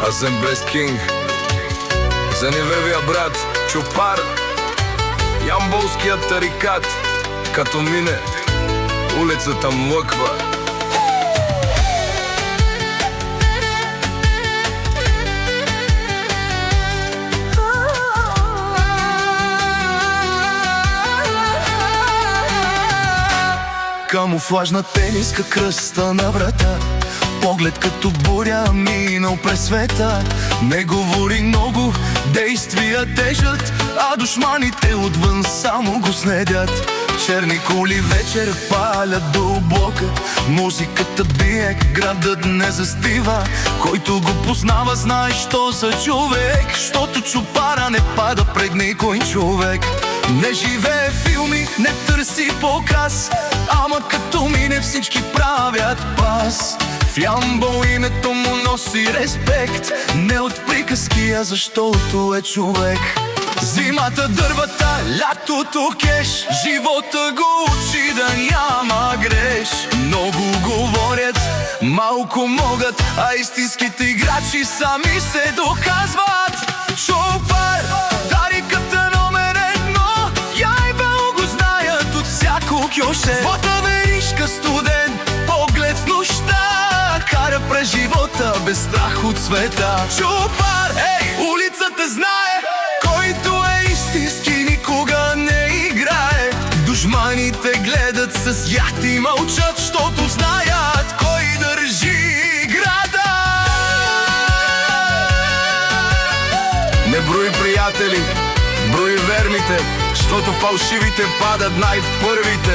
Аз съм Бест Кинг. За невевия брат Чопар, ямболският тарикат. Като мине, улицата млъква. Камуфлажна тениска, кръста на врата, поглед като буря минал през света. Не говори много, действия тежат, а душманите отвън само го следят. Черни коли вечер палят до облака, музиката бие, градът не застива. Който го познава знае, що за човек, щото Чопара не пада пред никой човек. Не живее филми, не търси показ, ама като мине всички правят пас. В Ямбол името му носи респект, не от приказки, а защото е човек. Зимата дървата, лятото кеш, живота го учи да няма греш. Много говорят, малко могат, а истинските играчи сами се доказват. Чопар, тариката номер едно, в Ямбол го знаят от всяко кьоше. Вода веришка студен, поглед в нощта, кара през живота без страх от света. Чопар, улицата знае, който е истински никога не играе. Душманите гледат с яд и мълчат, щото знаят кой държи града. Не брои приятели, брои верните, щото фалшивите падат най-първите.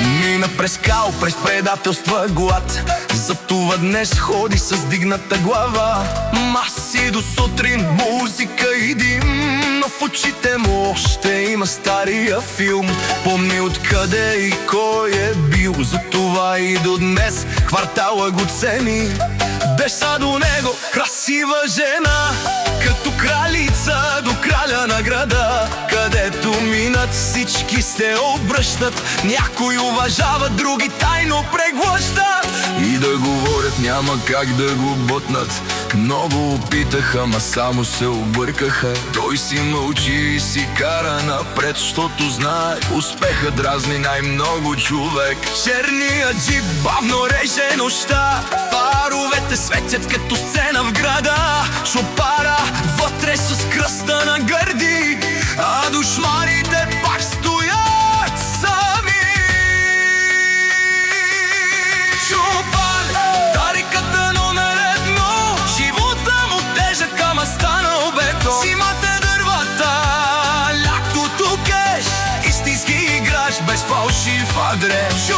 Мина през кал, през предателства, глад, затова днес ходи с дигната глава. Маси до сутрин, музика и дим, но в очите му още има стария филм. Помни откъде и кой е бил, затова и до днес квартала го цени. Деса до него красива жена, като кралица до краля на града. Където минат всички се обръщат, някой уважава, други тайно преглъщат. И да говорят няма как да го бутнат, много опитаха, ма само се объркаха. Той си мълчи и си кара напред, щото знае, успеха дразни най-много човек. Черният джип бавно реже нощта, фаровете светят като сцена в града. Чопара вътре с кръста на гърди, а душманите пак стоят сами. Чопар, тариката номер едно, живота му тежък, ама станал бетон. Зимата дървата, лятото кеш, истински играч без фалшив адрес.